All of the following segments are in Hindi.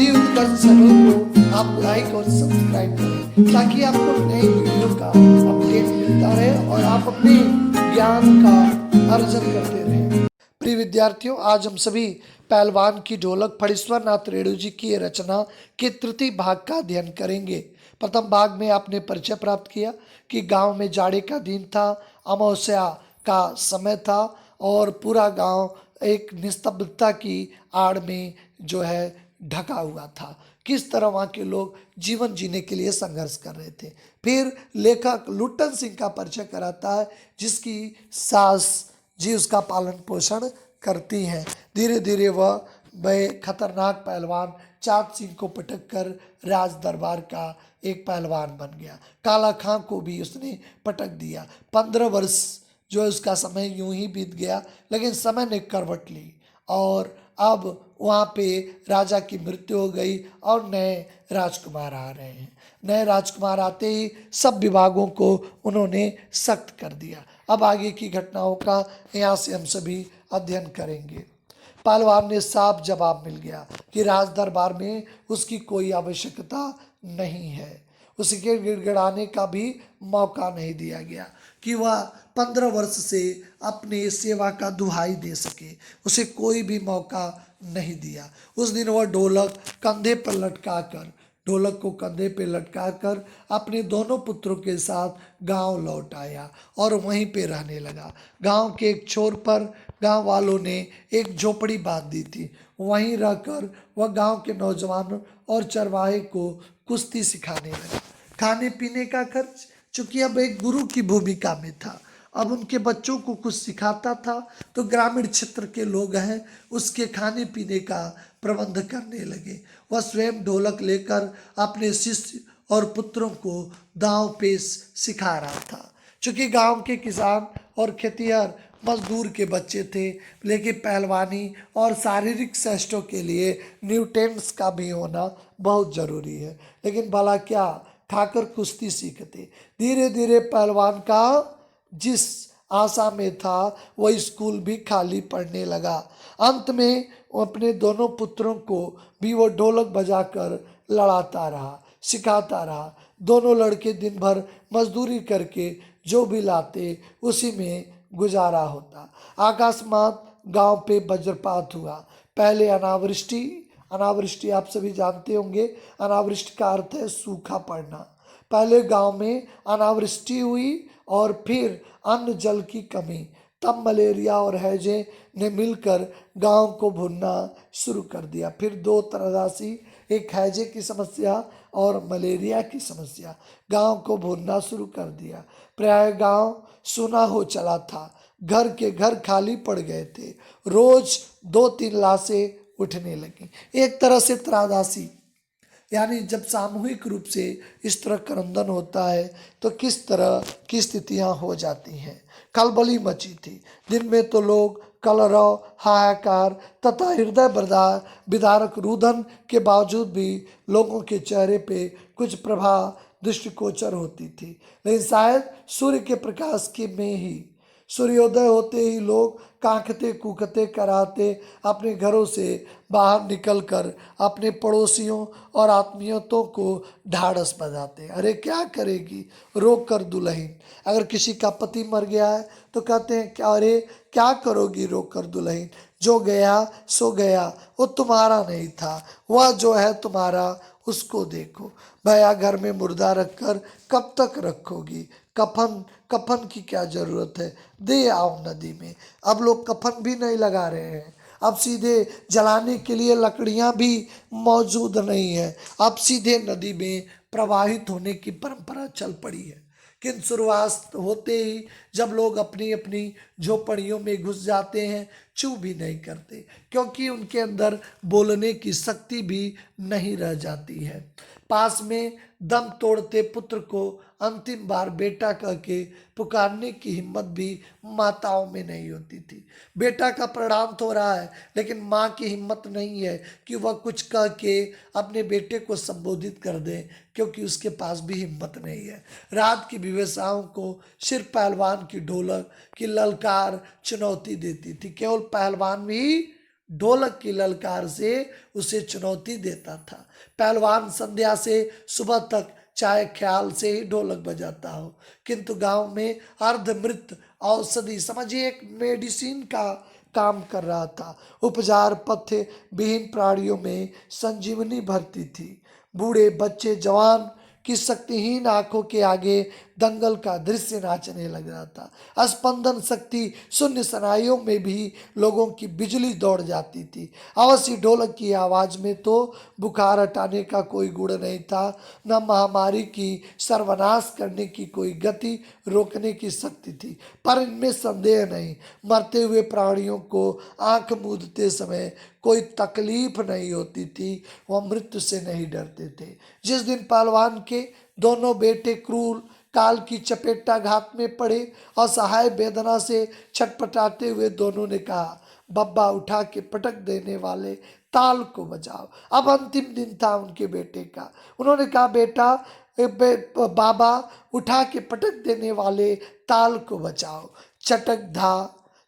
दी उत्कर्ष चैनल को आप लाइक और सब्सक्राइब करें ताकि आपको नई वीडियो का अपडेट मिलता रहे और आप अपने ज्ञान का अर्जन करते रहें। प्रिय विद्यार्थियों, आज हम सभी पहलवान की ढोलक फणीश्वर नाथ रेणु जी की रचना के तृतीय भाग का अध्ययन करेंगे। प्रथम भाग में आपने परिचय प्राप्त किया कि गांव में जाड़े का दिन था, अमावस्या का समय था और पूरा गांव एक निस्तब्धता की आड़ में जो है ढका हुआ था। किस तरह वहाँ के लोग जीवन जीने के लिए संघर्ष कर रहे थे। फिर लेखक लुट्टन सिंह का परिचय कराता है, जिसकी सास जी उसका पालन पोषण करती हैं। धीरे धीरे वह खतरनाक पहलवान चाँद सिंह को पटक कर राज दरबार का एक पहलवान बन गया। काला खां को भी उसने पटक दिया। 15 वर्ष जो है उसका समय यूं ही बीत गया, लेकिन समय ने करवट ली और अब वहाँ पे राजा की मृत्यु हो गई और नए राजकुमार आ रहे हैं। नए राजकुमार आते ही सब विभागों को उन्होंने सख्त कर दिया। अब आगे की घटनाओं का यहाँ से हम सभी अध्ययन करेंगे। पहलवान ने साफ जवाब मिल गया कि राज दरबार में उसकी कोई आवश्यकता नहीं है। उसके गिड़गिड़ाने का भी मौका नहीं दिया गया कि वह 15 वर्ष से अपनी सेवा का दुहाई दे सके। उसे कोई भी मौका नहीं दिया। उस दिन वह ढोलक को कंधे पे लटकाकर अपने दोनों पुत्रों के साथ गांव लौट आया और वहीं पे रहने लगा। गांव के एक छोर पर गांव वालों ने एक झोपड़ी बांध दी थी। वहीं रहकर वह गांव के नौजवानों और चरवाहे को कुश्ती सिखाने लगा। खाने पीने का खर्च, चूंकि अब एक गुरु की भूमिका में था, अब उनके बच्चों को कुछ सिखाता था, तो ग्रामीण क्षेत्र के लोग हैं उसके खाने पीने का प्रबंध करने लगे। वह स्वयं ढोलक लेकर अपने शिष्य और पुत्रों को दांव पेश सिखा रहा था। चूंकि गांव के किसान और खेतिहर मजदूर के बच्चे थे, लेकिन पहलवानी और शारीरिक श्रेष्ठों के लिए न्यूट्रिएंट्स का भी होना बहुत जरूरी है। लेकिन भला क्या, खाकर कुश्ती सीखते। धीरे धीरे पहलवान का जिस आशा में था वह स्कूल भी खाली पड़ने लगा। अंत में वो अपने दोनों पुत्रों को भी वो ढोलक बजाकर लड़ाता रहा, सिखाता रहा। दोनों लड़के दिन भर मजदूरी करके जो भी लाते उसी में गुजारा होता। अकस्मात गांव पे वज्रपात हुआ। पहले अनावृष्टि आप सभी जानते होंगे। अनावृष्टि का अर्थ है सूखा पड़ना। पहले गांव में अनावृष्टि हुई और फिर अन्न जल की कमी। तब मलेरिया और हैजे ने मिलकर गांव को भूनना शुरू कर दिया। फिर दो तरासी, एक हैजे की समस्या और मलेरिया की समस्या, गांव को भूनना शुरू कर दिया। प्राय गांव सूना हो चला था। घर के घर खाली पड़ गए थे। रोज 2-3 लाशें उठने लगी। एक तरह से त्रादासी, यानी जब सामूहिक रूप से इस तरह क्रंदन होता है तो किस तरह की स्थितियां हो जाती हैं। खलबली मची थी। दिन में तो लोग कलरव, हाहाकार तथा हृदय विदारक रुदन के बावजूद भी लोगों के चेहरे पे कुछ प्रभा दृष्टिगोचर होती थी। लेकिन शायद सूर्य के प्रकाश के में ही सूर्योदय होते ही लोग कांखते कूकते कराते अपने घरों से बाहर निकलकर अपने पड़ोसियों और आत्मीयतों को ढाढ़स बजाते। अरे क्या करेगी रोक कर दुल्हन। अगर किसी का पति मर गया है तो कहते हैं क्या, अरे क्या करोगी रोक कर दुल्हन, जो गया सो गया, वो तुम्हारा नहीं था, वह जो है तुम्हारा उसको देखो। भैया घर में मुर्दा रखकर कब तक रखोगी, कफन की क्या जरूरत है, दे आओ नदी में। अब लोग कफन भी नहीं लगा रहे हैं। अब सीधे जलाने के लिए लकड़ियां भी मौजूद नहीं है। अब सीधे नदी में प्रवाहित होने की परंपरा चल पड़ी है। किंतु शुरुआत होते ही जब लोग अपनी अपनी झोपड़ियों में घुस जाते हैं, चू भी नहीं करते, क्योंकि उनके अंदर बोलने की शक्ति भी नहीं रह जाती है। पास में दम तोड़ते पुत्र को अंतिम बार बेटा कह के पुकारने की हिम्मत भी माताओं में नहीं होती थी। बेटा का प्रणाम हो रहा है, लेकिन माँ की हिम्मत नहीं है कि वह कुछ कह के अपने बेटे को संबोधित कर दे, क्योंकि उसके पास भी हिम्मत नहीं है। रात की विवशाओं को सिर्फ पहलवान की ढोलक की ललकार चुनौती देती थी। केवल पहलवान भी ढोलक की ललकार से उसे चुनौती देता था। पहलवान संध्या से सुबह तक चाहे ख्याल से ही ढोलक बजाता हो, किंतु गांव में अर्धमृत औषधि समझिए एक मेडिसिन का काम कर रहा था। उपचार पथ्य विहीन प्राणियों में संजीवनी भरती थी। बूढ़े बच्चे जवान की शक्तिहीन आंखों के आगे दंगल का दृश्य नाचने लग रहा था। स्पंदन शक्ति शून्य सनाइयों में भी लोगों की बिजली दौड़ जाती थी। अवश्य ढोलक की आवाज में तो बुखार हटाने का कोई गुण नहीं था, न महामारी की सर्वनाश करने की कोई गति रोकने की शक्ति थी। पर इनमें संदेह नहीं, मरते हुए प्राणियों को आंख मूंदते समय कोई तकलीफ नहीं होती थी, वह मृत्यु से नहीं डरते थे। जिस दिन पहलवान के दोनों बेटे क्रूर काल की चपेटाघात में पड़े, असहाय वेदना से छटपटाते हुए दोनों ने कहा, बब्बा उठा के पटक देने वाले ताल को बजाओ। अब अंतिम दिन था उनके बेटे का। उन्होंने कहा, बेटा बाबा उठा के पटक देने वाले ताल को बचाओ। चटक धा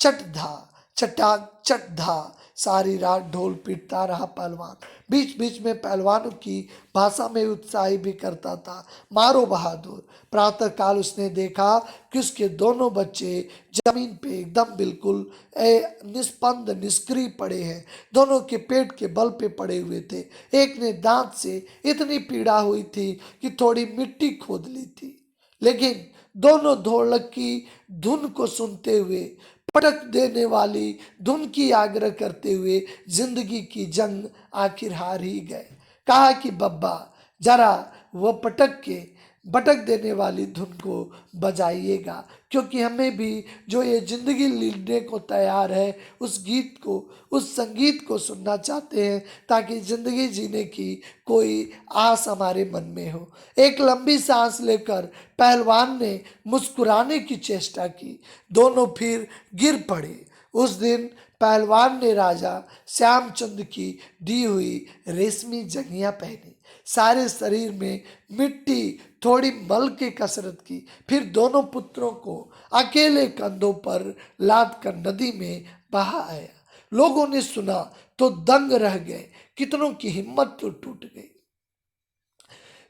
चट धा चटाक चट धा, सारी रात ढोल पीटता रहा पहलवान। बीच बीच में पहलवानों की भाषा में उत्साही भी करता था, मारो बहादुर। प्रातः काल उसने देखा कि उसके दोनों बच्चे जमीन पे एकदम बिल्कुल निस्पंद निष्क्रिय पड़े हैं। दोनों के पेट के बल पे पड़े हुए थे। एक ने दांत से इतनी पीड़ा हुई थी कि थोड़ी मिट्टी खोद ली थी, लेकिन दोनों ढोलक की धुन को सुनते हुए, पटक देने वाली धुन की आग्रह करते हुए जिंदगी की जंग आखिर हार ही गए। कहा कि बब्बा जरा वो भटक देने वाली धुन को बजाइएगा, क्योंकि हमें भी जो ये जिंदगी लेने को तैयार है उस संगीत को सुनना चाहते हैं, ताकि जिंदगी जीने की कोई आस हमारे मन में हो। एक लंबी सांस लेकर पहलवान ने मुस्कुराने की चेष्टा की। दोनों फिर गिर पड़े। उस दिन पहलवान ने राजा श्यामचंद की दी हुई रेशमी जंघियां पहनी, सारे शरीर में मिट्टी थोड़ी मल के कसरत की, फिर दोनों पुत्रों को अकेले कंधों पर लाद कर नदी में बहा आया। लोगों ने सुना तो दंग रह गए, कितनों की हिम्मत तो टूट गई।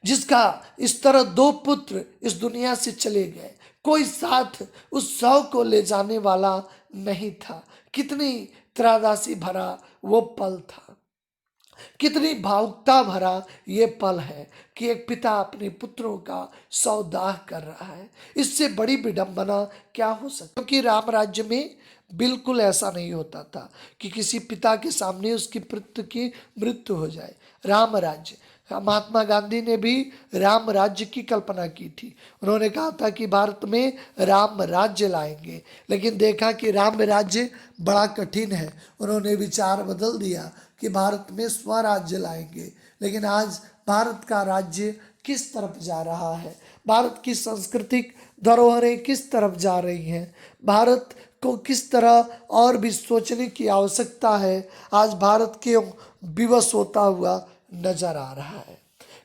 जिसका इस तरह दो पुत्र इस दुनिया से चले गए, कोई साथ उस शव को ले जाने वाला नहीं था। कितनी त्रादासी भरा वो पल था, कितनी भावुकता भरा ये पल है कि एक पिता अपने पुत्रों का सौदाह कर रहा है। इससे बड़ी विडंबना क्या हो सकती, क्योंकि राम राज्य में बिल्कुल ऐसा नहीं होता था कि किसी पिता के सामने उसकी पुत्र की मृत्यु हो जाए। राम राज्य, महात्मा गांधी ने भी राम राज्य की कल्पना की थी। उन्होंने कहा था कि भारत में राम राज्य लाएंगे, लेकिन देखा कि राम राज्य बड़ा कठिन है। उन्होंने विचार बदल दिया कि भारत में स्वराज्य लाएंगे। लेकिन आज भारत का राज्य किस तरफ जा रहा है, भारत की सांस्कृतिक धरोहरें किस तरफ जा रही हैं, भारत को किस तरह और भी सोचने की आवश्यकता है, आज भारत के विवश होता हुआ नजर आ रहा है।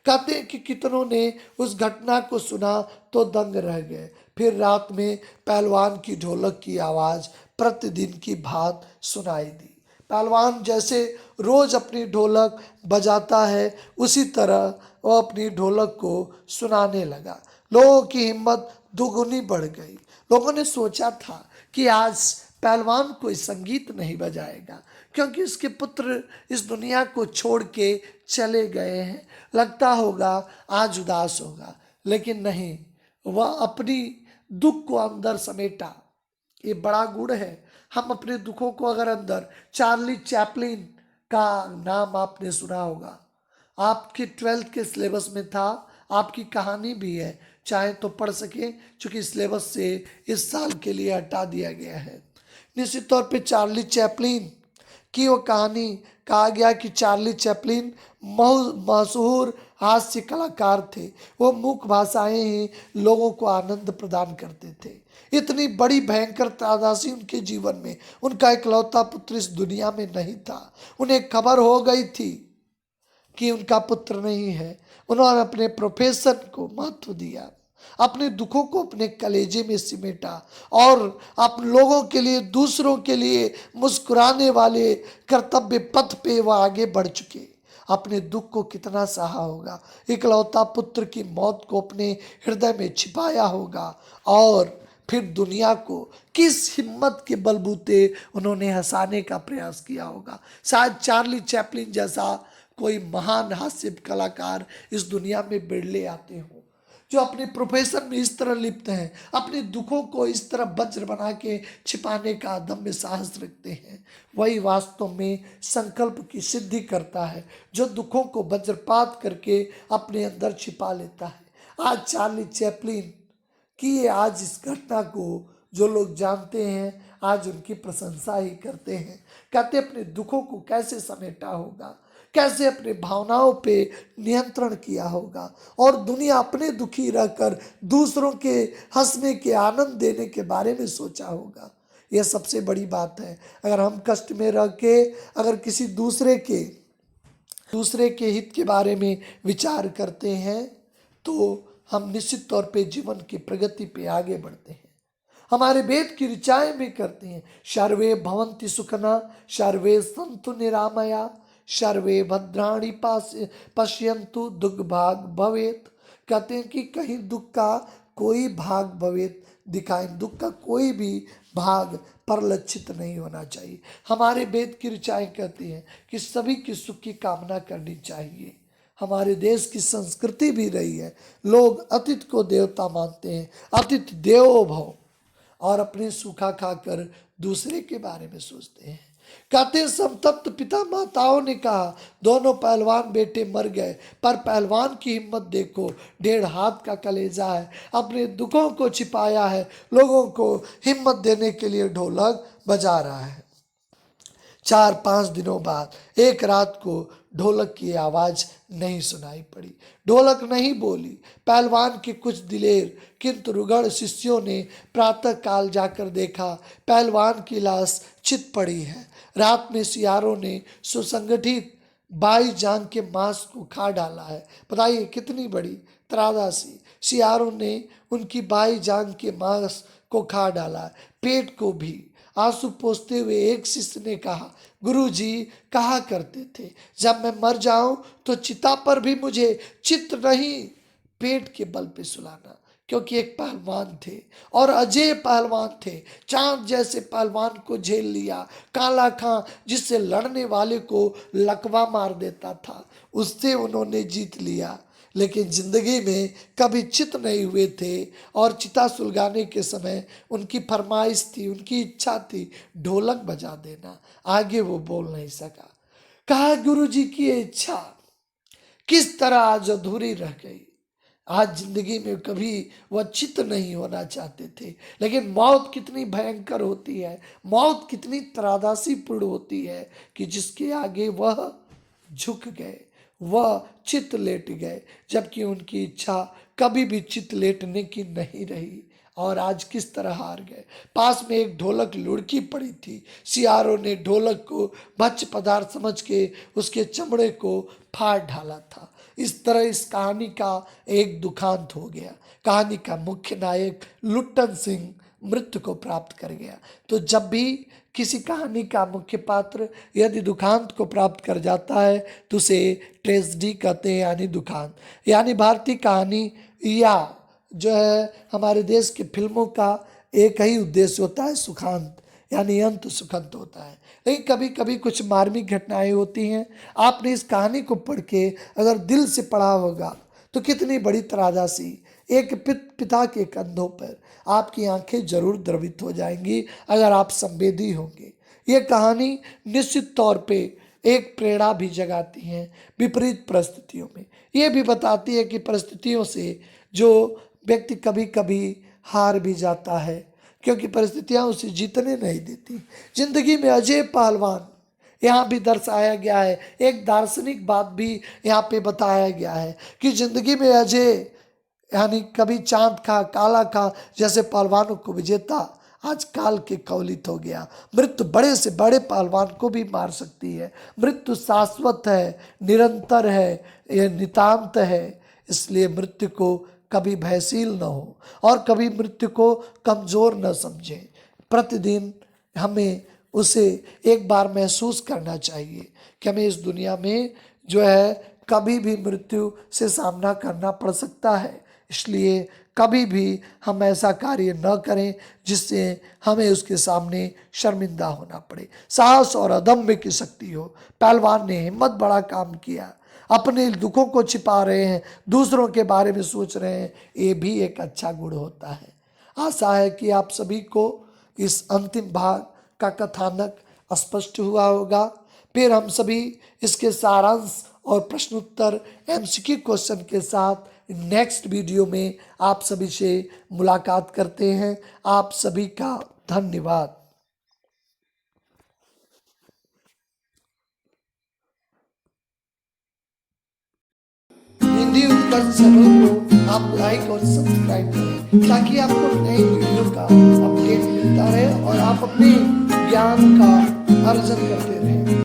कहते हैं कि कितनों ने उस घटना को सुना तो दंग रह गए। फिर रात में पहलवान की ढोलक की आवाज प्रतिदिन की भांति सुनाई दी। पहलवान जैसे रोज अपनी ढोलक बजाता है, उसी तरह वह अपनी ढोलक को सुनाने लगा। लोगों की हिम्मत दुगुनी बढ़ गई। लोगों ने सोचा था कि आज पहलवान कोई संगीत नहीं बजाएगा, क्योंकि उसके पुत्र इस दुनिया को छोड़ के चले गए हैं, लगता होगा आज उदास होगा। लेकिन नहीं, वह अपनी दुख को अंदर समेटा। ये बड़ा गुण है। हम अपने दुखों को अगर अंदर, चार्ली चैपलिन का नाम आपने सुना होगा, आपके 12th के सिलेबस में था, आपकी कहानी भी है, चाहे तो पढ़ सके, चूंकि सिलेबस से इस साल के लिए हटा दिया गया है। निश्चित तौर पे चार्ली चैपलिन की वो कहानी, कहा गया कि चार्ली चैपलिन मशहूर हास्य कलाकार थे। वो मूक भाषाएं ही लोगों को आनंद प्रदान करते थे। इतनी बड़ी भयंकर त्रासदी उनके जीवन में, उनका इकलौता पुत्र इस दुनिया में नहीं था। उन्हें खबर हो गई थी कि उनका पुत्र नहीं है। उन्होंने अपने प्रोफेशन को महत्व दिया। अपने दुखों को अपने कलेजे में सिमेटा और आप लोगों के लिए, दूसरों के लिए मुस्कुराने वाले कर्तव्य पथ पे वह आगे बढ़ चुके। अपने दुख को कितना सहा होगा, इकलौता पुत्र की मौत को अपने हृदय में छिपाया होगा और फिर दुनिया को किस हिम्मत के बलबूते उन्होंने हंसाने का प्रयास किया होगा। शायद चार्ली चैपलिन जैसा कोई महान हास्य कलाकार इस दुनिया में बिरले आते हों, जो अपने प्रोफेशन में इस तरह लिप्त हैं, अपने दुखों को इस तरह वज्र बना के छिपाने का अदम्य साहस रखते हैं। वही वास्तव में संकल्प की सिद्धि करता है, जो दुखों को वज्रपात करके अपने अंदर छिपा लेता है। आज चार्ली चैपलिन कि आज इस घटना को जो लोग जानते हैं आज उनकी प्रशंसा ही करते हैं। कहते अपने दुखों को कैसे समेटा होगा, कैसे अपने भावनाओं पे नियंत्रण किया होगा और दुनिया अपने दुखी रहकर दूसरों के हंसने के आनंद देने के बारे में सोचा होगा। यह सबसे बड़ी बात है। अगर हम कष्ट में रह के अगर किसी दूसरे के हित के बारे में विचार करते हैं तो हम निश्चित तौर पे जीवन की प्रगति पे आगे बढ़ते हैं। हमारे वेद की ऋचाएं भी करते हैं, सर्वे भवन्ति सुखना सर्वे सन्तु निरामया सर्वे भद्राणि पश्यन्तु दुख भाग भवेत। कहते हैं कि कहीं दुख का कोई भाग भवेत दिखाए, दुख का कोई भी भाग परिलक्षित नहीं होना चाहिए। हमारे वेद की ऋचाएं कहती हैं कि सभी की सुख की कामना करनी चाहिए। हमारे देश की संस्कृति भी रही है, लोग अतिथि को देवता मानते हैं, अतिथि देवो भव, और अपने सूखा खाकर दूसरे के बारे में सोचते हैं। कहते संतप्त पिता माताओं ने कहा दोनों पहलवान बेटे मर गए, पर पहलवान की हिम्मत देखो, 1.5 हाथ का कलेजा है, अपने दुखों को छिपाया है, लोगों को हिम्मत देने के लिए ढोलक बजा रहा है। 4-5 दिनों बाद एक रात को ढोलक की आवाज नहीं सुनाई पड़ी, ढोलक नहीं बोली। पहलवान के कुछ दिलेर किंतु रुगड़ शिष्यों ने प्रातः काल जाकर देखा, पहलवान की लाश चित पड़ी है। रात में सियारों ने सुसंगठित 22 जांग के मांस को खा डाला है। बताइए कितनी बड़ी त्रादासी। सियारों ने उनकी 22 जांग के मांस को खा डाला है, पेट को भी। आंसू पोंछते हुए एक शिष्य ने कहा, गुरुजी कहा करते थे जब मैं मर जाऊं तो चिता पर भी मुझे चित नहीं, पेट के बल पे सुलाना। क्योंकि एक पहलवान थे और अजय पहलवान थे, चांद जैसे पहलवान को झेल लिया। काला खां जिससे लड़ने वाले को लकवा मार देता था, उससे उन्होंने जीत लिया, लेकिन जिंदगी में कभी चित नहीं हुए थे। और चिता सुलगाने के समय उनकी फरमाइश थी, उनकी इच्छा थी ढोलक बजा देना। आगे वो बोल नहीं सका। कहा गुरुजी की इच्छा किस तरह आज अधूरी रह गई। आज जिंदगी में कभी वह चित नहीं होना चाहते थे, लेकिन मौत कितनी भयंकर होती है, मौत कितनी त्रादासीपूर्ण होती है कि जिसके आगे वह झुक गए, वह चित लेट गए, जबकि उनकी इच्छा कभी भी चित लेटने की नहीं रही। और आज किस तरह हार गए। पास में एक ढोलक लुढ़की पड़ी थी, सियारों ने ढोलक को भक्ष्य पदार्थ समझ के उसके चमड़े को फाड़ डाला था। इस तरह इस कहानी का एक दुखांत हो गया। कहानी का मुख्य नायक लुट्टन सिंह मृत्यु को प्राप्त कर गया। तो जब भी किसी कहानी का मुख्य पात्र यदि दुखांत को प्राप्त कर जाता है तो उसे ट्रेजेडी कहते हैं, यानी दुखांत। यानी भारतीय कहानी या जो है हमारे देश की फिल्मों का एक ही उद्देश्य होता है, सुखांत, यानी अंत सुखंत होता है। लेकिन कभी कभी कुछ मार्मिक घटनाएं होती हैं। आपने इस कहानी को पढ़ के अगर दिल से पढ़ा होगा तो कितनी बड़ी त्रादासी एक पिता के कंधों पर, आपकी आंखें जरूर द्रवित हो जाएंगी अगर आप संवेदी होंगे। ये कहानी निश्चित तौर पे एक प्रेरणा भी जगाती है विपरीत परिस्थितियों में। ये भी बताती है कि परिस्थितियों से जो व्यक्ति कभी कभी हार भी जाता है, क्योंकि परिस्थितियां उसे जीतने नहीं देती। जिंदगी में अजय पहलवान यहाँ भी दर्शाया गया है। एक दार्शनिक बात भी यहाँ पे बताया गया है कि जिंदगी में अजय यानी कभी चांद खा काला खा जैसे पहलवानों को विजेता आज काल के कवलित हो गया। मृत्यु बड़े से बड़े पहलवान को भी मार सकती है। मृत्यु शाश्वत है, निरंतर है, यह नितांत है। इसलिए मृत्यु को कभी भयशील न हो और कभी मृत्यु को कमजोर न समझें। प्रतिदिन हमें उसे एक बार महसूस करना चाहिए कि हमें इस दुनिया में जो है कभी भी मृत्यु से सामना करना पड़ सकता है। इसलिए कभी भी हम ऐसा कार्य न करें जिससे हमें उसके सामने शर्मिंदा होना पड़े। साहस और अदम्य की शक्ति हो। पहलवान ने हिम्मत बड़ा काम किया, अपने दुखों को छिपा रहे हैं, दूसरों के बारे में सोच रहे हैं, ये भी एक अच्छा गुण होता है। आशा है कि आप सभी को इस अंतिम भाग का कथानक स्पष्ट हुआ होगा। फिर हम सभी इसके सारांश और प्रश्नोत्तर एमसीक्यू क्वेश्चन के साथ नेक्स्ट वीडियो में आप सभी से मुलाकात करते हैं। आप सभी का धन्यवाद। हिंदी उत्कर्ष चैनल को आप लाइक और सब्सक्राइब करें ताकि आपको नई वीडियो का अपडेट मिलता रहे और आप अपने ज्ञान का अर्जन करते रहें।